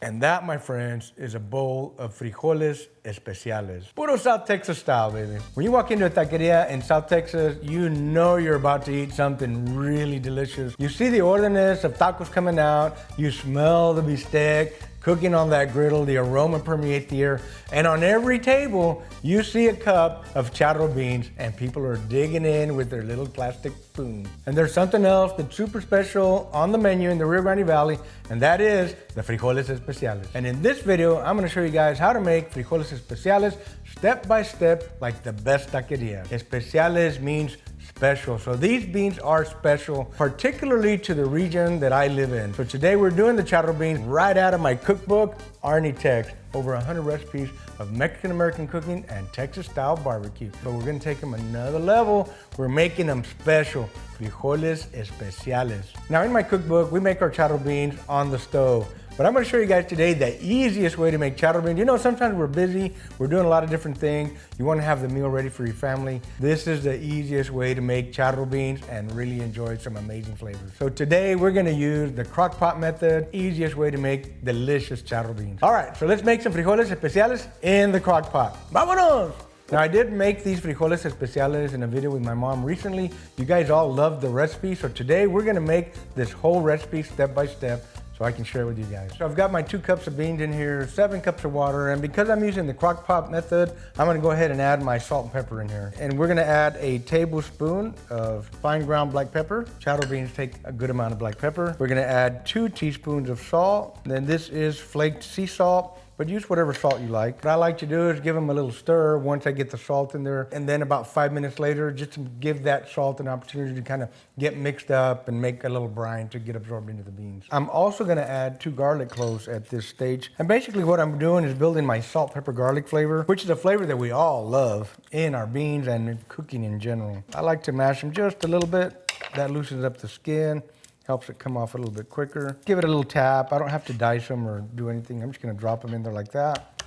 And that, my friends, is a bowl of frijoles especiales. Puro South Texas style, baby. When you walk into a taqueria in South Texas, you know you're about to eat something really delicious. You see the ornaments of tacos coming out, you smell the bistec cooking on that griddle, the aroma permeates the air, and on every table, you see a cup of charro beans, and people are digging in with their little plastic spoon. And there's something else that's super special on the menu in the Rio Grande Valley, and that is the frijoles especiales. And in this video, I'm gonna show you guys how to make frijoles especiales step by step like the best taqueria. Especiales means special. So these beans are special, particularly to the region that I live in. So today we're doing the charro beans right out of my cookbook, ArnieTex. Over 100 recipes of Mexican-American cooking and Texas-style barbecue. So we're gonna take them another level. We're making them special, frijoles especiales. Now in my cookbook, we make our charro beans on the stove. But I'm gonna show you guys today the easiest way to make charro beans. You know, sometimes we're busy, we're doing a lot of different things. You wanna have the meal ready for your family. This is the easiest way to make charro beans and really enjoy some amazing flavors. So today we're gonna use the crock pot method, easiest way to make delicious charro beans. All right, so let's make some frijoles especiales in the crock pot. Vámonos! Now I did make these frijoles especiales in a video with my mom recently. You guys all loved the recipe, so today we're gonna make this whole recipe step by step so I can share it with you guys. So I've got my 2 cups of beans in here, 7 cups of water, and because I'm using the crock pot method, I'm gonna go ahead and add my salt and pepper in here. And we're gonna add a tablespoon of fine ground black pepper. Charro beans take a good amount of black pepper. We're gonna add 2 teaspoons of salt. Then this is flaked sea salt, but use whatever salt you like. What I like to do is give them a little stir once I get the salt in there, and then about 5 minutes later, just to give that salt an opportunity to kind of get mixed up and make a little brine to get absorbed into the beans. I'm also gonna add 2 garlic cloves at this stage. And basically what I'm doing is building my salt, pepper, garlic flavor, which is a flavor that we all love in our beans and in cooking in general. I like to mash them just a little bit. That loosens up the skin. Helps it come off a little bit quicker. Give it a little tap. I don't have to dice them or do anything. I'm just gonna drop them in there like that.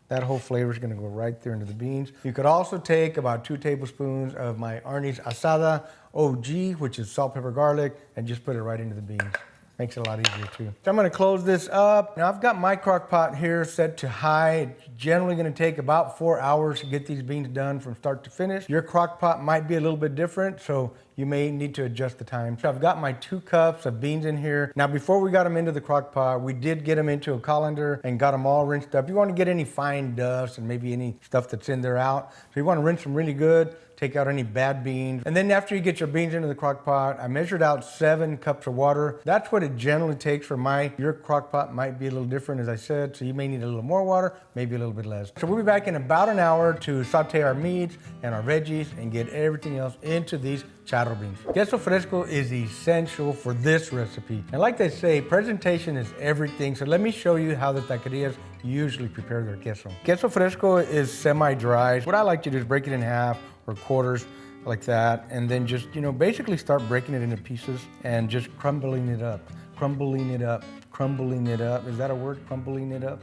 That whole flavor is gonna go right there into the beans. You could also take about 2 tablespoons of my Arnie's Asada OG, which is salt, pepper, garlic, and just put it right into the beans. Makes it a lot easier too. So I'm gonna close this up. Now I've got my crock pot here set to high. It's generally gonna take about 4 hours to get these beans done from start to finish. Your crock pot might be a little bit different, so you may need to adjust the time. So I've got my 2 cups of beans in here. Now before we got them into the crock pot, we did get them into a colander and got them all rinsed up. You wanna get any fine dust and maybe any stuff that's in there out. So you wanna rinse them really good. Take out any bad beans. And then after you get your beans into the crock pot, I measured out 7 cups of water. That's what it generally takes for your crock pot might be a little different, as I said, so you may need a little more water, maybe a little bit less. So we'll be back in about an hour to saute our meats and our veggies and get everything else into these charro beans. Queso fresco is essential for this recipe. And like they say, presentation is everything. So let me show you how the taquerias usually prepare their queso. Queso fresco is semi-dry. What I like to do is break it in half or quarters like that, and then just, you know, basically start breaking it into pieces and just crumbling it up, crumbling it up, crumbling it up. Is that a word, crumbling it up?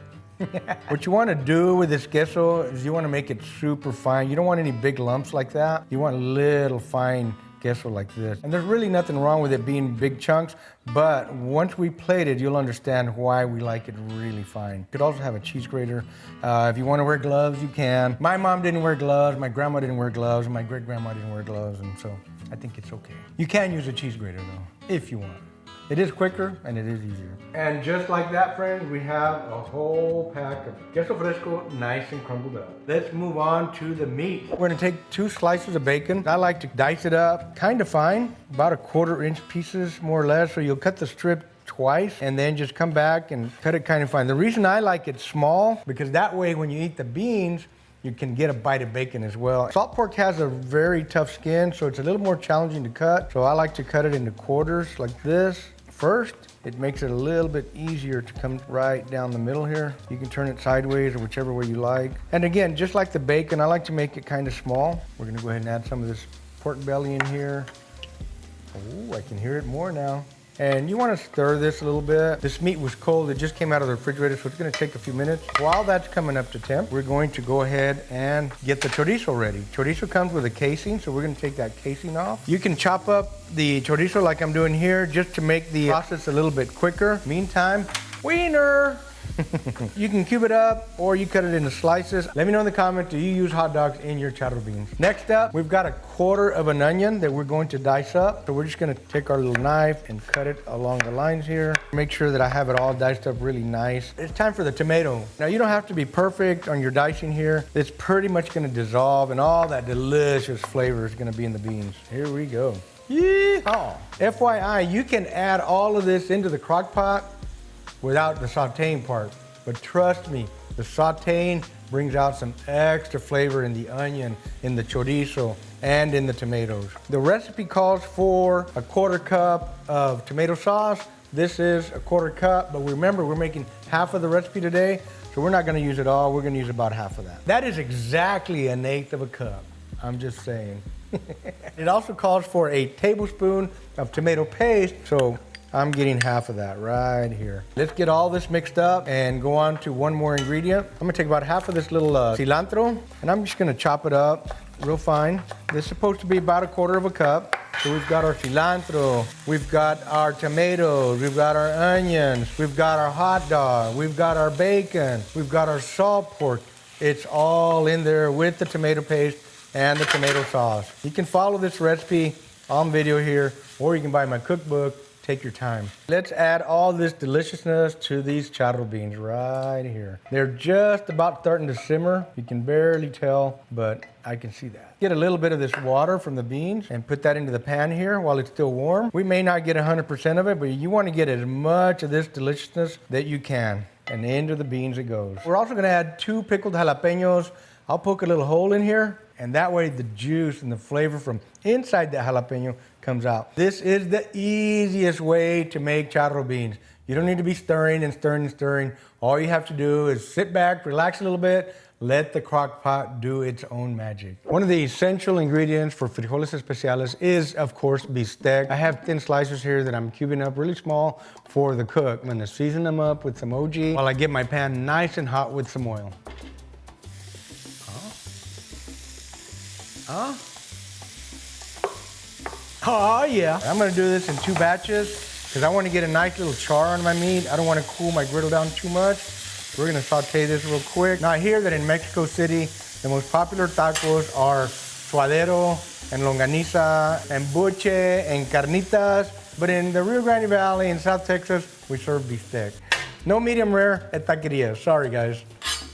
What you want to do with this queso is you want to make it super fine. You don't want any big lumps like that. You want little fine queso like this. And there's really nothing wrong with it being big chunks, but once we plate it, you'll understand why we like it really fine. You could also have a cheese grater. If you want to wear gloves, you can. My mom didn't wear gloves, my grandma didn't wear gloves, and my great-grandma didn't wear gloves, and so I think it's okay. You can use a cheese grater though, if you want. It is quicker and it is easier. And just like that, friends, we have a whole pack of queso fresco, nice and crumbled up. Let's move on to the meat. We're gonna take 2 slices of bacon. I like to dice it up kind of fine, about 1/4 inch pieces, more or less. So you'll cut the strip twice and then just come back and cut it kind of fine. The reason I like it small, because that way when you eat the beans, you can get a bite of bacon as well. Salt pork has a very tough skin, so it's a little more challenging to cut. So I like to cut it into quarters like this. First, it makes it a little bit easier to come right down the middle here. You can turn it sideways or whichever way you like. And again, just like the bacon, I like to make it kind of small. We're gonna go ahead and add some of this pork belly in here. Oh, I can hear it more now. And you want to stir this a little bit. This meat was cold, it just came out of the refrigerator, so it's gonna take a few minutes. While that's coming up to temp, we're going to go ahead and get the chorizo ready. Chorizo comes with a casing, so we're gonna take that casing off. You can chop up the chorizo like I'm doing here, just to make the process a little bit quicker. Meantime, wiener. You can cube it up or you cut it into slices. Let me know in the comments, do you use hot dogs in your charro beans? Next up, we've got a quarter of an onion that we're going to dice up. So we're just gonna take our little knife and cut it along the lines here. Make sure that I have it all diced up really nice. It's time for the tomato. Now you don't have to be perfect on your dicing here. It's pretty much gonna dissolve and all that delicious flavor is gonna be in the beans. Here we go. Yeehaw! FYI, you can add all of this into the crock pot without the sauteing part. But trust me, the sauteing brings out some extra flavor in the onion, in the chorizo, and in the tomatoes. The recipe calls for a quarter cup of tomato sauce. This is a quarter cup, but remember, we're making half of the recipe today, so we're not gonna use it all, we're gonna use about half of that. That is exactly 1/8 of a cup, I'm just saying. It also calls for a tablespoon of tomato paste, so I'm getting half of that right here. Let's get all this mixed up and go on to one more ingredient. I'm gonna take about half of this little cilantro, and I'm just gonna chop it up real fine. This is supposed to be about a quarter of a cup. So we've got our cilantro, we've got our tomatoes, we've got our onions, we've got our hot dog, we've got our bacon, we've got our salt pork. It's all in there with the tomato paste and the tomato sauce. You can follow this recipe on video here, or you can buy my cookbook. Take your time. Let's add all this deliciousness to these charro beans right here. They're just about starting to simmer. You can barely tell, but I can see that. Get a little bit of this water from the beans and put that into the pan here while it's still warm. We may not get 100% of it, but you want to get as much of this deliciousness that you can. And into the beans it goes. We're also gonna add 2 pickled jalapenos. I'll poke a little hole in here, and that way the juice and the flavor from inside that jalapeno comes out. This is the easiest way to make charro beans. You don't need to be stirring and stirring and stirring. All you have to do is sit back, relax a little bit, let the crock pot do its own magic. One of the essential ingredients for frijoles especiales is, of course, bistec. I have thin slices here that I'm cubing up really small for the cook. I'm gonna season them up with some OG while I get my pan nice and hot with some oil. Oh yeah. I'm gonna do this in 2 batches because I want to get a nice little char on my meat. I don't want to cool my griddle down too much. We're gonna saute this real quick. Now I hear that in Mexico City, the most popular tacos are suadero and longaniza and buche and carnitas. But in the Rio Grande Valley in South Texas, we serve bistec. No medium rare at Taquerias. Sorry guys.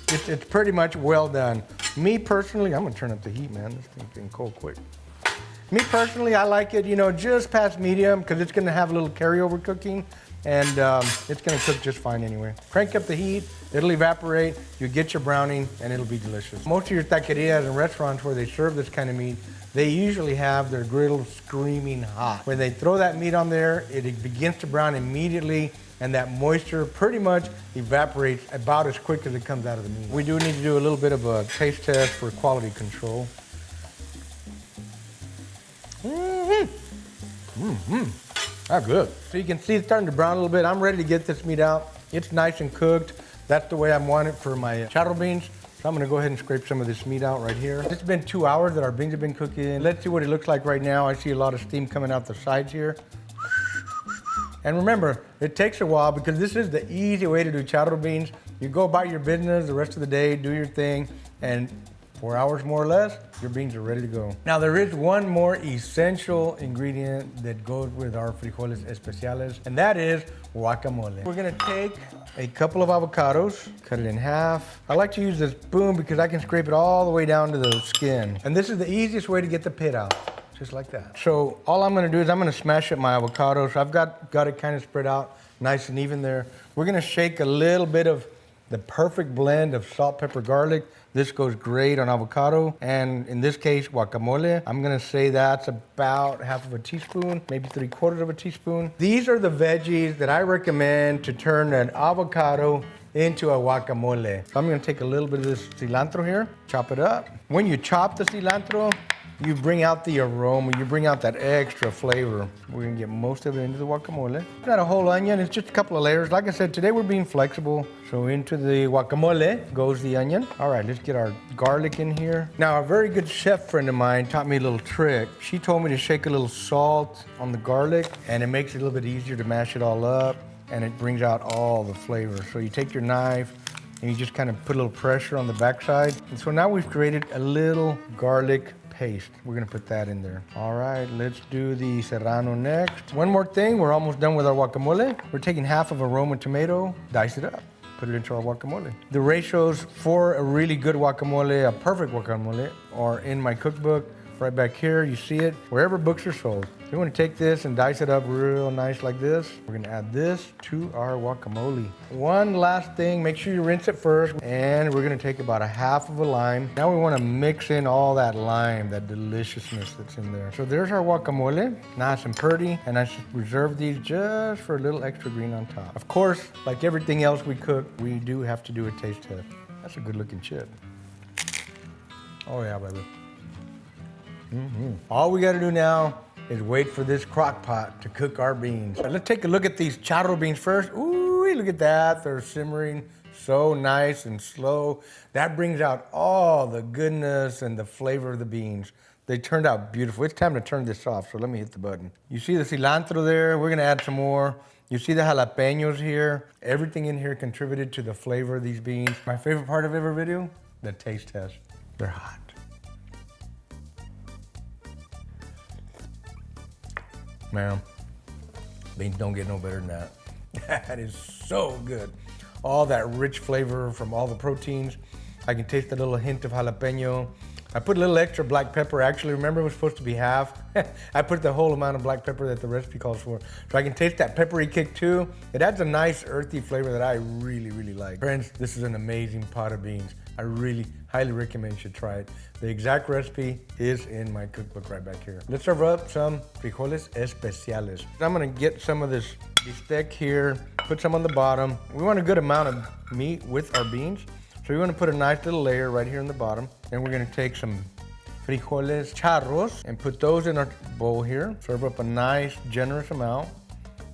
It's pretty much well done. Me personally, I'm gonna turn up the heat, man. This thing's getting cold quick. Me personally, I like it, you know, just past medium because it's gonna have a little carryover cooking and it's gonna cook just fine anyway. Crank up the heat, it'll evaporate, you get your browning and it'll be delicious. Most of your taquerias and restaurants where they serve this kind of meat, they usually have their griddle screaming hot. When they throw that meat on there, it begins to brown immediately and that moisture pretty much evaporates about as quick as it comes out of the meat. We do need to do a little bit of a taste test for quality control. That's good. So you can see it's starting to brown a little bit. I'm ready to get this meat out. It's nice and cooked. That's the way I want it for my charro beans. So I'm gonna go ahead and scrape some of this meat out right here. It's been 2 hours that our beans have been cooking. Let's see what it looks like right now. I see a lot of steam coming out the sides here. And remember, it takes a while because this is the easy way to do charro beans. You go about your business the rest of the day, do your thing, and 4 hours more or less, your beans are ready to go. Now there is one more essential ingredient that goes with our frijoles especiales, and that is guacamole. We're gonna take a couple of avocados, cut it in half. I like to use this spoon because I can scrape it all the way down to the skin. And this is the easiest way to get the pit out. Just like that. So all I'm gonna do is I'm gonna smash up my avocados. I've got it kind of spread out nice and even there. We're gonna shake a little bit of the perfect blend of salt, pepper, garlic. This goes great on avocado. And in this case, guacamole. I'm gonna say that's about half of a teaspoon, maybe 3/4 of a teaspoon. These are the veggies that I recommend to turn an avocado into a guacamole. So I'm gonna take a little bit of this cilantro here, chop it up. When you chop the cilantro, you bring out the aroma, you bring out that extra flavor. We're gonna get most of it into the guacamole. It's not a whole onion, it's just a couple of layers. Like I said, today we're being flexible. So into the guacamole goes the onion. All right, let's get our garlic in here. Now, a very good chef friend of mine taught me a little trick. She told me to shake a little salt on the garlic and it makes it a little bit easier to mash it all up. and it brings out all the flavor. So you take your knife and you just kind of put a little pressure on the backside. And so now we've created a little garlic paste. We're gonna put that in there. All right, let's do the serrano next. One more thing, we're almost done with our guacamole. We're taking half of a Roma tomato, dice it up, put it into our guacamole. The ratios for a really good guacamole, a perfect guacamole, are in my cookbook. Right back here, you see it, wherever books are sold. You want to take this and dice it up real nice like this. We're gonna add this to our guacamole. One last thing, make sure you rinse it first. And we're gonna take about a half of a lime. Now we want to mix in all that lime, that deliciousness that's in there. So there's our guacamole, nice and pretty. And I should reserve these just for a little extra green on top. Of course, like everything else we cook, we do have to do a taste test. That's a good looking chip. Oh yeah, baby. All we gotta do now is wait for this crock pot to cook our beans. Let's take a look at these charro beans first. Ooh, look at that. They're simmering so nice and slow. That brings out all the goodness and the flavor of the beans. They turned out beautiful. It's time to turn this off, so let me hit the button. You see the cilantro there? We're gonna add some more. You see the jalapenos here? Everything in here contributed to the flavor of these beans. My favorite part of every video, the taste test. They're hot. Man, beans don't get no better than that. That is so good. All that rich flavor from all the proteins. I can taste a little hint of jalapeno. I put a little extra black pepper. Actually, remember it was supposed to be half. I put the whole amount of black pepper that the recipe calls for. So I can taste that peppery kick too. It adds a nice earthy flavor that I really, really like. Friends, this is an amazing pot of beans. I really highly recommend you should try it. The exact recipe is in my cookbook right back here. Let's serve up some frijoles especiales. I'm gonna get some of this bistec here, put some on the bottom. We want a good amount of meat with our beans. So we want to put a nice little layer right here in the bottom. Then we're gonna take some frijoles charros and put those in our bowl here. Serve up a nice, generous amount.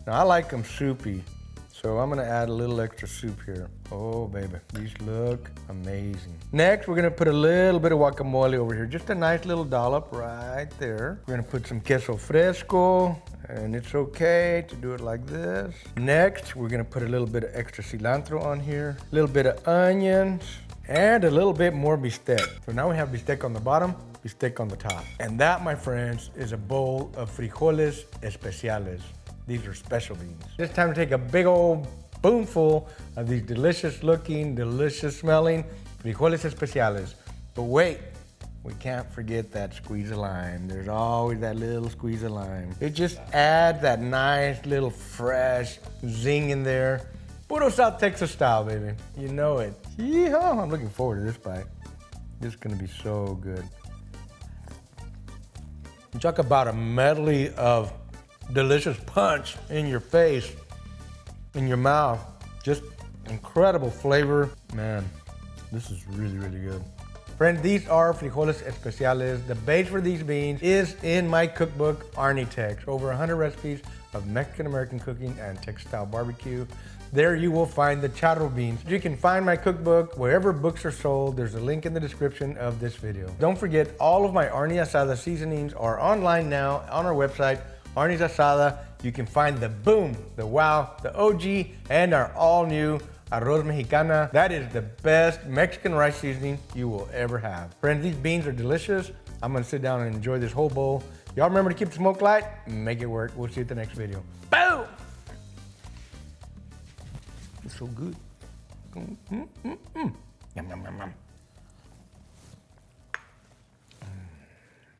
Now I like them soupy, so I'm gonna add a little extra soup here. Oh baby, these look amazing. Next, we're gonna put a little bit of guacamole over here. Just a nice little dollop right there. We're gonna put some queso fresco, and it's okay to do it like this. Next, we're gonna put a little bit of extra cilantro on here, a little bit of onions, and a little bit more bistec. So now we have bistec on the bottom, bistec on the top. And that, my friends, is a bowl of frijoles especiales. These are special beans. It's time to take a big old spoonful of these delicious looking, delicious smelling frijoles especiales. But wait, we can't forget that squeeze of lime. There's always that little squeeze of lime. It just adds that nice little fresh zing in there. Puro South Texas style, baby. You know it. Yeehaw! I'm looking forward to this bite. This is gonna be so good. You talk about a medley of delicious punch in your face, in your mouth. Just incredible flavor. Man, this is really, really good. Friend, these are frijoles especiales. The base for these beans is in my cookbook, ArnieTex. Over 100 recipes of Mexican-American cooking and Texas-style barbecue. There you will find the charro beans. You can find my cookbook wherever books are sold. There's a link in the description of this video. Don't forget, all of my Arnie Asada seasonings are online now on our website, Arnie's Asada. You can find the boom, the wow, the OG, and our all-new arroz mexicana. That is the best Mexican rice seasoning you will ever have. Friends, these beans are delicious. I'm gonna sit down and enjoy this whole bowl. Y'all remember to keep the smoke light, make it work. We'll see you at the next video. Boom! It's so good.